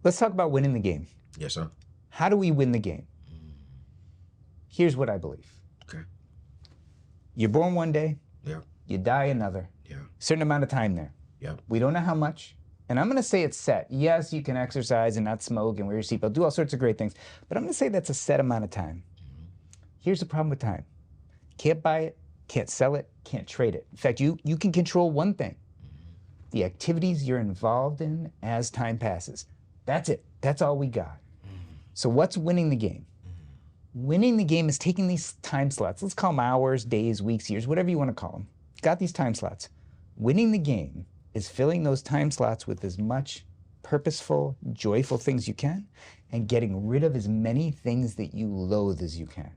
Let's talk about winning the game. Yes, sir. How do we win the game? Here's what I believe. Okay. You're born one day. Yeah. You die another. Yeah. Certain amount of time there. Yeah. We don't know how much. And I'm going to say it's set. Yes, you can exercise and not smoke and wear your seatbelt, do all sorts of great things. But I'm going to say that's a set amount of time. Here's the problem with time. Can't buy it, can't sell it, can't trade it. In fact, you can control one thing. The activities you're involved in as time passes. That's it. That's all we got. So what's winning the game? Winning the game is taking these time slots. Let's call them hours, days, weeks, years, whatever you want to call them. Got these time slots. Winning the game is filling those time slots with as much purposeful, joyful things you can and getting rid of as many things that you loathe as you can.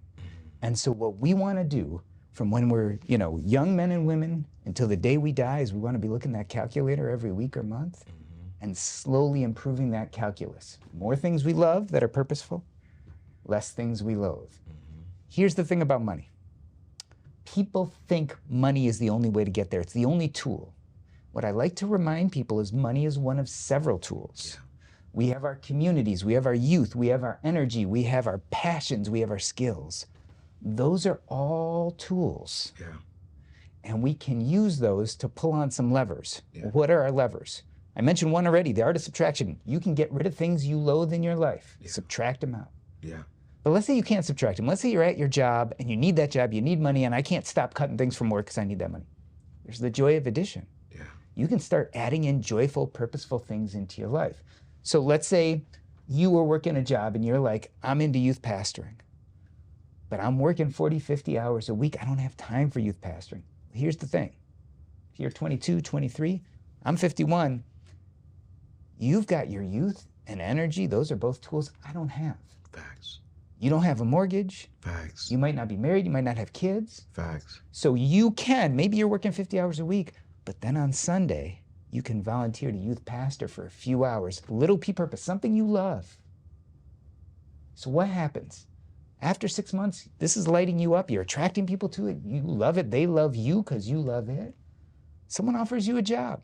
And so what we want to do from when we're, young men and women until the day we die is we want to be looking at that calculator every week or month and slowly improving that calculus. More things we love that are purposeful, less things we loathe. Here's the thing about money. People think money is the only way to get there. It's the only tool. What I like to remind people is money is one of several tools. Yeah. We have our communities, we have our youth, we have our energy, we have our passions, we have our skills. Those are all tools. Yeah. And we can use those to pull on some levers. Yeah. What are our levers? I mentioned one already, the art of subtraction. You can get rid of things you loathe in your life. Yeah. Subtract them out. Yeah. But let's say you can't subtract them. Let's say you're at your job and you need that job, you need money, and I can't stop cutting things from work because I need that money. There's the joy of addition. Yeah. You can start adding in joyful, purposeful things into your life. So let's say you were working a job and you're like, I'm into youth pastoring, but I'm working 40, 50 hours a week. I don't have time for youth pastoring. Here's the thing. If you're 22, 23, I'm 51. You've got your youth and energy. Those are both tools I don't have. Facts. You don't have a mortgage. Facts. You might not be married. You might not have kids. Facts. So you can, maybe you're working 50 hours a week, but then on Sunday, you can volunteer to youth pastor for a few hours. Little P purpose, something you love. So what happens? After 6 months, this is lighting you up. You're attracting people to it. You love it. They love you because you love it. Someone offers you a job.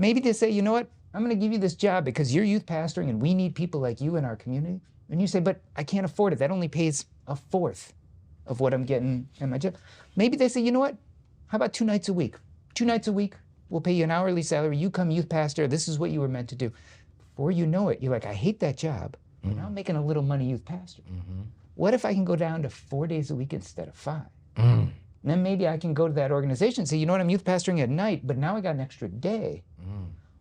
Maybe they say, you know what? I'm going to give you this job because you're youth pastoring and we need people like you in our community. And you say, but I can't afford it. That only pays a fourth of what I'm getting in my job. Maybe they say, you know what? How about 2 nights a week? 2 nights a week, we'll pay you an hourly salary. You come youth pastor. This is what you were meant to do. Before you know it, you're like, I hate that job. But now I'm making a little money youth pastor. What if I can go down to 4 days a week instead of 5? And then maybe I can go to that organization and say, you know what, I'm youth pastoring at night, but now I got an extra day.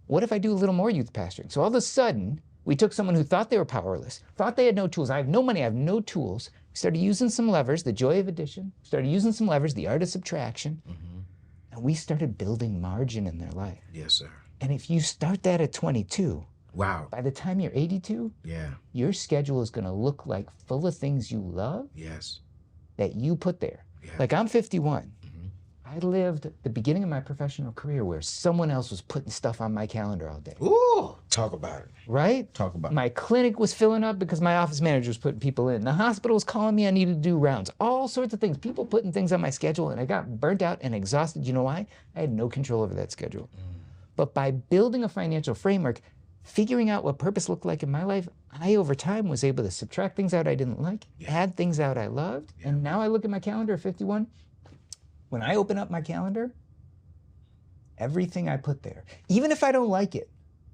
What if I do a little more youth pastoring? So all of a sudden, we took someone who thought they were powerless, thought they had no tools. I have no money, I have no tools. We started using some levers, the joy of addition, started using some levers, the art of subtraction, and we started building margin in their life. Yes, sir. And if you start that at 22, wow, by the time you're 82, yeah, your schedule is gonna look like full of things you love. Yes. That you put there. Yeah. Like I'm 51. I lived the beginning of my professional career where someone else was putting stuff on my calendar all day. Ooh, talk about it. Right? Talk about it. My clinic was filling up because my office manager was putting people in. The hospital was calling me I needed to do rounds. All sorts of things. People putting things on my schedule, and I got burnt out and exhausted. You know why? I had no control over that schedule. But by building a financial framework, figuring out what purpose looked like in my life, I, over time, was able to subtract things out I didn't like, add things out I loved, and now I look at my calendar at 51. When I open up my calendar, everything I put there, even if I don't like it,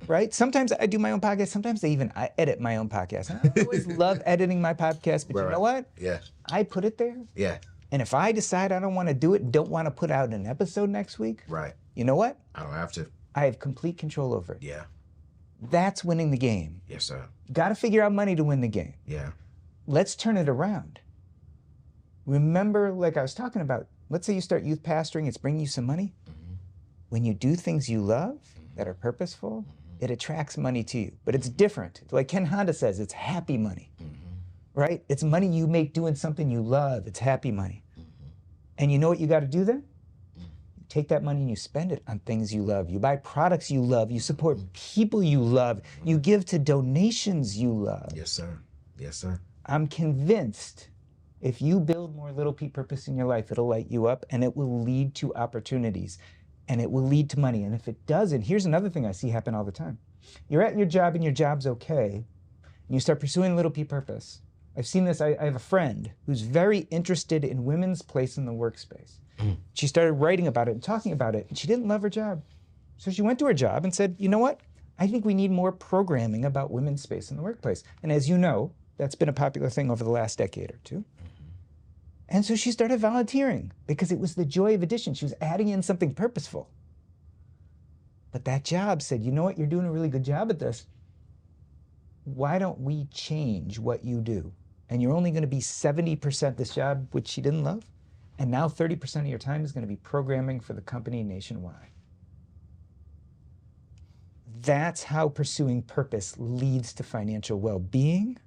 right? Sometimes I do my own podcast. Sometimes I edit my own podcast. I always love editing my podcast, but you know what? Yeah. I put it there. Yeah. And if I decide I don't want to do it, don't want to put out an episode next week, right? You know what? I don't have to. I have complete control over it. Yeah. That's winning the game. Yes, sir. Got to figure out money to win the game. Yeah. Let's turn it around. Remember, like I was talking about, let's say you start youth pastoring, it's bringing you some money. When you do things you love that are purposeful, it attracts money to you. But it's different. Like Ken Honda says, it's happy money, right? It's money you make doing something you love. It's happy money. And you know what you got to do then? You take that money and you spend it on things you love. You buy products you love. You support people you love. You give to donations you love. Yes, sir. Yes, sir. I'm convinced if you build more little P purpose in your life, it'll light you up and it will lead to opportunities and it will lead to money. And if it doesn't, here's another thing I see happen all the time. You're at your job and your job's okay, and you start pursuing little p purpose. I've seen this. I have a friend who's very interested in women's place in the workspace. She started writing about it and talking about it, and she didn't love her job. So she went to her job and said, you know what? I think we need more programming about women's space in the workplace. And as you know, that's been a popular thing over the last decade or two. And so she started volunteering because it was the joy of addition. She was adding in something purposeful. But that job said, you know what? You're doing a really good job at this. Why don't we change what you do? And you're only going to be 70% this job, which she didn't love. And now 30% of your time is going to be programming for the company nationwide. That's how pursuing purpose leads to financial well-being,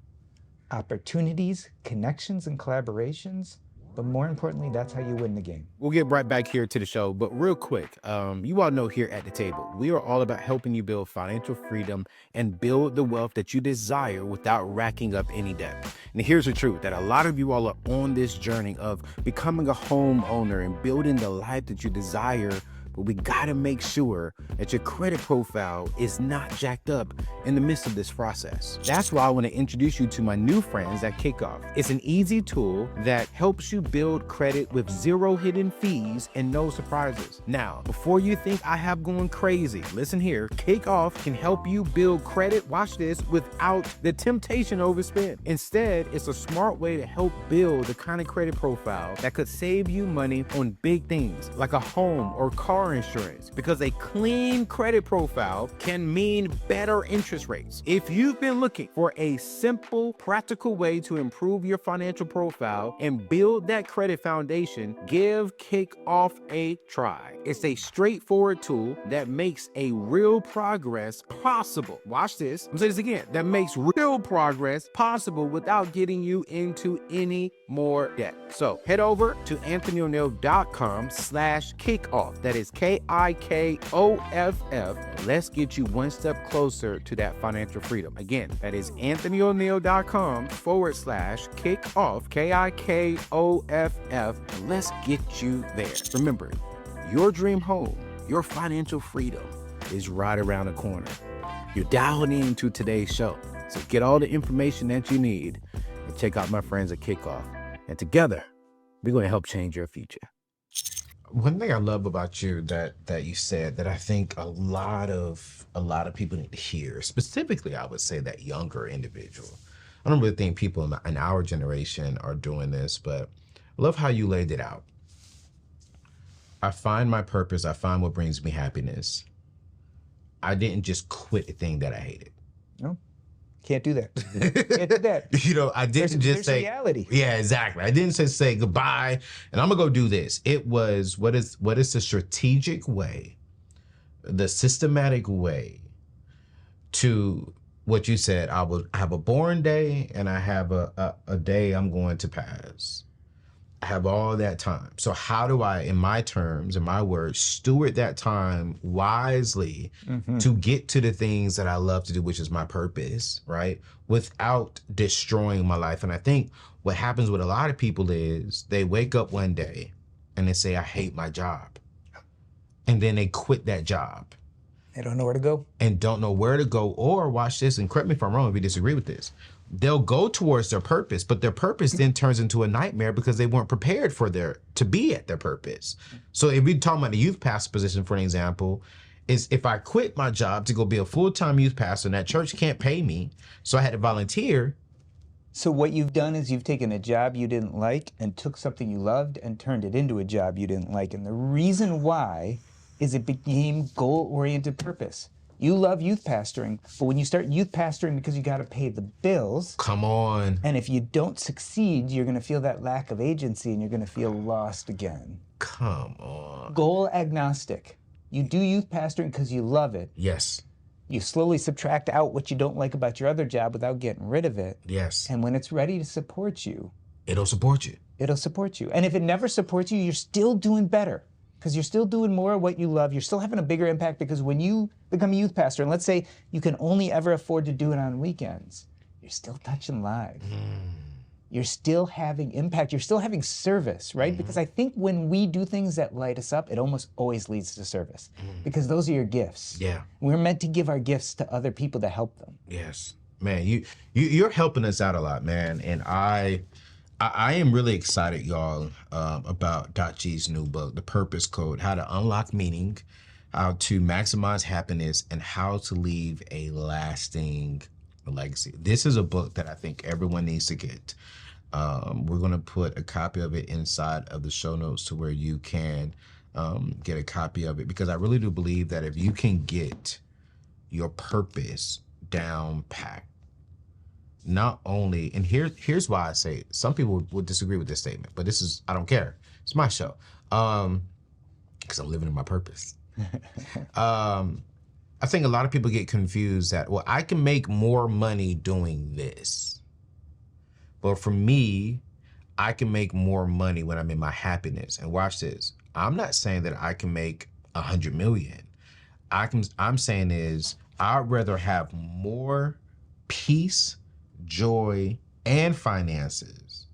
opportunities, connections, and collaborations. But more importantly, that's how you win the game. We'll get right back here to the show, but real quick, you all know here at the table, we are all about helping you build financial freedom and build the wealth that you desire without racking up any debt. And here's the truth, that a lot of you all are on this journey of becoming a homeowner and building the life that you desire, but we gotta make sure that your credit profile is not jacked up in the midst of this process. That's why I wanna introduce you to my new friends at Kickoff. It's an easy tool that helps you build credit with 0 hidden fees and no surprises. Now, before you think I have gone crazy, listen here, Kickoff can help you build credit, watch this, without the temptation to overspend. Instead, it's a smart way to help build the kind of credit profile that could save you money on big things like a home or car insurance, because a clean credit profile can mean better interest rates. If you've been looking for a simple, practical way to improve your financial profile and build that credit foundation, give Kickoff a try. It's a straightforward tool that makes a real progress possible. Watch this. I'm gonna say this again. That makes real progress possible without getting you into any more debt. So head over to AnthonyONeal.com/kickoff. That is KIKOFF. Let's get you one step closer to that financial freedom. Again, that is AnthonyONeal.com/kickoff, KIKOFF. Let's get you there. Remember, your dream home, your financial freedom is right around the corner. You're dialed into today's show. So get all the information that you need and check out my friends at Kickoff. And together, we're going to help change your future. One thing I love about you that you said that I think a lot of people need to hear, specifically, I would say that younger individual. I don't really think people in our generation are doing this, but I love how you laid it out. I find my purpose. I find what brings me happiness. I didn't just quit a thing that I hated. No, can't do that. Can't do that. You know, I didn't just say reality. Yeah, exactly. I didn't just say goodbye and I'm gonna go do this. It was what is the strategic way, the systematic way to what you said. I will have a boring day and I have a day I'm going to pass. I have all that time. So how do I, in my terms, in my words, steward that time wisely to get to the things that I love to do, which is my purpose, right? Without destroying my life. And I think what happens with a lot of people is they wake up one day and they say, I hate my job. And then they quit that job. They don't know where to go. And don't know where to go. Or watch this, and correct me if I'm wrong if you disagree with this. They'll go towards their purpose, but their purpose then turns into a nightmare because they weren't prepared for to be at their purpose. So if we're talking about the youth pastor position, for an example, is if I quit my job to go be a full-time youth pastor and that church can't pay me, so I had to volunteer. So what you've done is you've taken a job you didn't like and took something you loved and turned it into a job you didn't like. And the reason why is it became goal-oriented purpose. You love youth pastoring, but when you start youth pastoring because you got to pay the bills. Come on. And if you don't succeed, you're going to feel that lack of agency and you're going to feel lost again. Come on. Goal agnostic. You do youth pastoring because you love it. Yes. You slowly subtract out what you don't like about your other job without getting rid of it. Yes. And when it's ready to support you, it'll support you. It'll support you. And if it never supports you, you're still doing better. Because you're still doing more of what you love. You're still having a bigger impact because when you become a youth pastor, and let's say you can only ever afford to do it on weekends, you're still touching lives. you're still having impact, you're still having service, right? Because I think when we do things that light us up, it almost always leads to service, because those are your gifts. Yeah. We're meant to give our gifts to other people to help them. Yes, man, you're helping us out a lot, man, and I am really excited, y'all, about G's new book, The Purpose Code: How to Unlock Meaning, How to Maximize Happiness, and How to Leave a Lasting Legacy. This is a book that I think everyone needs to get. We're going to put a copy of it inside of the show notes to where you can get a copy of it, because I really do believe that if you can get your purpose down packed, not only, and here's why I say it. Some people would disagree with this statement, but I don't care. It's my show. Because I'm living in my purpose. I think a lot of people get confused that, well, I can make more money doing this. But for me, I can make more money when I'm in my happiness. And watch this. I'm not saying that I can make 100 million. I'm saying is I'd rather have more peace, joy, and finances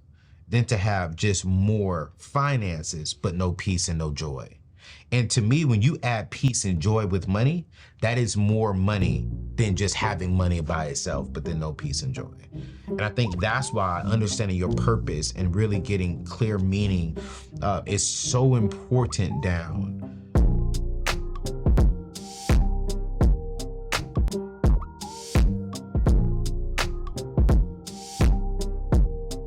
than to have just more finances, but no peace and no joy. And to me, when you add peace and joy with money, that is more money than just having money by itself, but then no peace and joy. And I think that's why understanding your purpose and really getting clear meaning is so important down.